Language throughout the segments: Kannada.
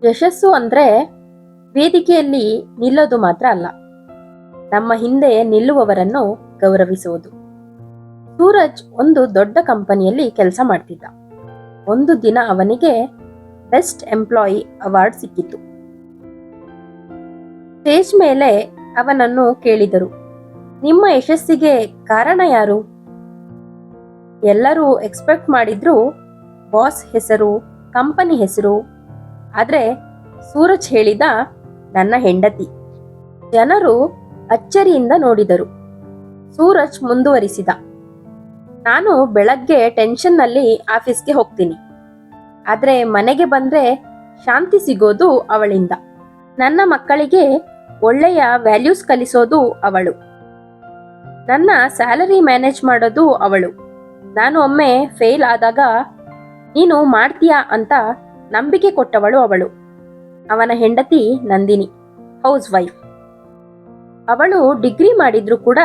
ಯಶಸ್ಸು ಅಂದ್ರೆ ವೇದಿಕೆಯಲ್ಲಿ ನಿಲ್ಲೋದು ಮಾತ್ರ ಅಲ್ಲ, ನಮ್ಮ ಹಿಂದೆ ನಿಲ್ಲುವವರನ್ನು ಗೌರವಿಸುವುದು. ಸೂರಜ್ ಒಂದು ದೊಡ್ಡ ಕಂಪನಿಯಲ್ಲಿ ಕೆಲಸ ಮಾಡ್ತಿದ್ದ. ಒಂದು ದಿನ ಅವನಿಗೆ ಬೆಸ್ಟ್ ಎಂಪ್ಲಾಯಿ ಅವಾರ್ಡ್ ಸಿಕ್ಕಿತು. ಸ್ಟೇಜ್ ಮೇಲೆ ಅವನನ್ನು ಕೇಳಿದರು, ನಿಮ್ಮ ಯಶಸ್ಸಿಗೆ ಕಾರಣ ಯಾರು? ಎಲ್ಲರೂ ಎಕ್ಸ್ಪೆಕ್ಟ್ ಮಾಡಿದ್ರು ಬಾಸ್ ಹೆಸರು, ಕಂಪನಿ ಹೆಸರು. ಆದ್ರೆ ಸೂರಜ್ ಹೇಳಿದ, ನನ್ನ ಹೆಂಡತಿ. ಜನರು ಅಚ್ಚರಿಯಿಂದ ನೋಡಿದರು. ಸೂರಜ್ ಮುಂದುವರಿಸಿದ, ನಾನು ಬೆಳಗ್ಗೆ ಟೆನ್ಷನ್ನಲ್ಲಿ ಆಫೀಸ್ಗೆ ಹೋಗ್ತೀನಿ, ಆದ್ರೆ ಮನೆಗೆ ಬಂದ್ರೆ ಶಾಂತಿ ಸಿಗೋದು ಅವಳಿಂದ. ನನ್ನ ಮಕ್ಕಳಿಗೆ ಒಳ್ಳೆಯ ವ್ಯಾಲ್ಯೂಸ್ ಕಲಿಸೋದು ಅವಳು. ನನ್ನ ಸ್ಯಾಲರಿ ಮ್ಯಾನೇಜ್ ಮಾಡೋದು ಅವಳು. ನಾನು ಒಮ್ಮೆ ಫೇಲ್ ಆದಾಗ ನೀನು ಮಾಡ್ತೀಯಾ ಅಂತ ನಂಬಿಕೆ ಕೊಟ್ಟವಳು ಅವಳು. ಅವನ ಹೆಂಡತಿ ನಂದಿನಿ, ಹೌಸ್ ವೈಫ್. ಅವಳು ಡಿಗ್ರಿ ಮಾಡಿದ್ರು ಕೂಡ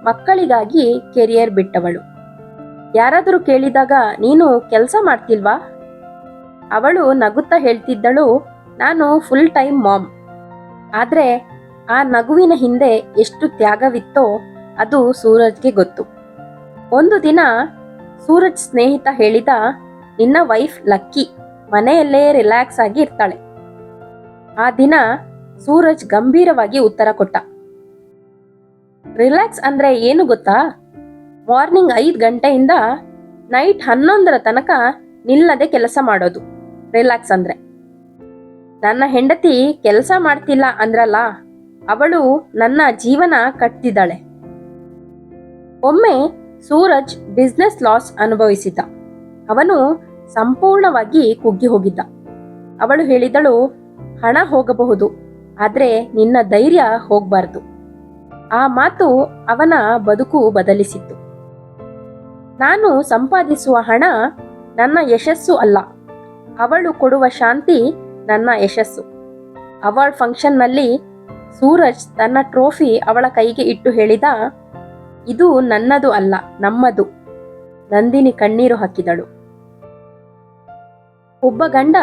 ಮಕ್ಕಳಿಗಾಗಿ ಕೆರಿಯರ್ ಬಿಟ್ಟವಳು. ಯಾರಾದರೂ ಕೇಳಿದಾಗ ನೀನು ಕೆಲಸ ಮಾಡ್ತಿಲ್ವಾ? ಅವಳು ನಗುತ್ತಾ ಹೇಳ್ತಿದ್ದಳು, ನಾನು ಫುಲ್ ಟೈಮ್ ಮಾಮ್. ಆದ್ರೆ ಆ ನಗುವಿನ ಹಿಂದೆ ಎಷ್ಟು ತ್ಯಾಗವಿತ್ತೋ ಅದು ಸೂರಜ್ಗೆ ಗೊತ್ತು. ಒಂದು ದಿನ ಸೂರಜ್ ಸ್ನೇಹಿತ ಹೇಳಿದ, ನಿನ್ನ ವೈಫ್ ಲಕ್ಕಿ, ಮನೆಯಲ್ಲೇ ರಿಲ್ಯಾಕ್ಸ್ ಆಗಿ ಇರ್ತಾಳೆ. ಆ ದಿನ ಸೂರಜ್ ಗಂಭೀರವಾಗಿ ಉತ್ತರ ಕೊಟ್ಟ, ರಿಲ್ಯಾಕ್ಸ್ ಅಂದ್ರೆ ಏನು ಗೊತ್ತಾ? ಮಾರ್ನಿಂಗ್ 5 ಗಂಟೆಯಿಂದ ನೈಟ್ 11 ತನಕ ನಿಲ್ಲದೆ ಕೆಲಸ ಮಾಡೋದು ರಿಲ್ಯಾಕ್ಸ್ ಅಂದ್ರೆ. ನನ್ನ ಹೆಂಡತಿ ಕೆಲಸ ಮಾಡ್ತಿಲ್ಲ ಅಂದ್ರಲ್ಲ, ಅವಳು ನನ್ನ ಜೀವನ ಕಟ್ತಿದ್ದಾಳೆ. ಒಮ್ಮೆ ಸೂರಜ್ ಬಿಸ್ನೆಸ್ ಲಾಸ್ ಅನುಭವಿಸಿದ್ದ. ಅವನು ಸಂಪೂರ್ಣವಾಗಿ ಕುಗ್ಗಿ ಹೋಗಿದ್ದ. ಅವಳು ಹೇಳಿದಳು, ಹಣ ಹೋಗಬಹುದು, ಆದ್ರೆ ನಿನ್ನ ಧೈರ್ಯ ಹೋಗಬಾರ್ದು. ಆ ಮಾತು ಅವನ ಬದುಕು ಬದಲಿಸಿತ್ತು. ನಾನು ಸಂಪಾದಿಸುವ ಹಣ ನನ್ನ ಯಶಸ್ಸು ಅಲ್ಲ, ಅವಳು ಕೊಡುವ ಶಾಂತಿ ನನ್ನ ಯಶಸ್ಸು. ಅವಾರ್ಡ್ ಫಂಕ್ಷನ್ನಲ್ಲಿ ಸೂರಜ್ ತನ್ನ ಟ್ರೋಫಿ ಅವಳ ಕೈಗೆ ಇಟ್ಟು ಹೇಳಿದ, ಇದು ನನ್ನದು ಅಲ್ಲ, ನಮ್ಮದು. ನಂದಿನಿ ಕಣ್ಣೀರು ಹಾಕಿದಳು. ಒಬ್ಬ ಗಂಡ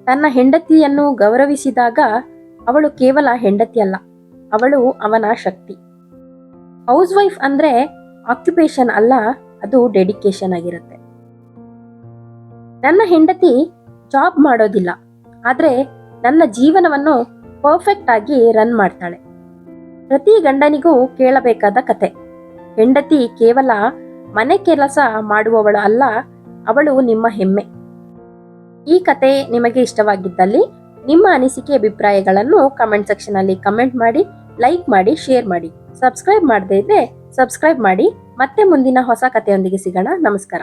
ತನ್ನ ಹೆಂಡತಿಯನ್ನು ಗೌರವಿಸಿದಾಗ ಅವಳು ಕೇವಲ ಹೆಂಡತಿ ಅಲ್ಲ, ಅವಳು ಅವನ ಶಕ್ತಿ. ಹೌಸ್ ವೈಫ್ ಅಂದ್ರೆ ಆಕ್ಯುಪೇಷನ್ ಅಲ್ಲ, ಅದು ಡೆಡಿಕೇಶನ್ ಆಗಿರುತ್ತೆ. ನನ್ನ ಹೆಂಡತಿ ಜಾಬ್ ಮಾಡೋದಿಲ್ಲ, ಆದ್ರೆ ನನ್ನ ಜೀವನವನ್ನು ಪರ್ಫೆಕ್ಟ್ ಆಗಿ ರನ್ ಮಾಡ್ತಾಳೆ. ಪ್ರತಿ ಗಂಡನಿಗೂ ಕೇಳಬೇಕಾದ ಕತೆ. ಹೆಂಡತಿ ಕೇವಲ ಮನೆ ಕೆಲಸ ಮಾಡುವವಳು ಅಲ್ಲ, ಅವಳು ನಿಮ್ಮ ಹೆಮ್ಮೆ. ಈ ಕತೆ ನಿಮಗೆ ಇಷ್ಟವಾಗಿದ್ದಲ್ಲಿ ನಿಮ್ಮ ಅನಿಸಿಕೆ ಅಭಿಪ್ರಾಯಗಳನ್ನು ಕಮೆಂಟ್ ಸೆಕ್ಷನ್ ಅಲ್ಲಿ ಕಮೆಂಟ್ ಮಾಡಿ, ಲೈಕ್ ಮಾಡಿ, ಶೇರ್ ಮಾಡಿ. ಸಬ್ಸ್ಕ್ರೈಬ್ ಮಾಡದೇ ಇದ್ರೆ ಸಬ್ಸ್ಕ್ರೈಬ್ ಮಾಡಿ. ಮತ್ತೆ ಮುಂದಿನ ಹೊಸ ಕಥೆಯೊಂದಿಗೆ ಸಿಗೋಣ. ನಮಸ್ಕಾರ.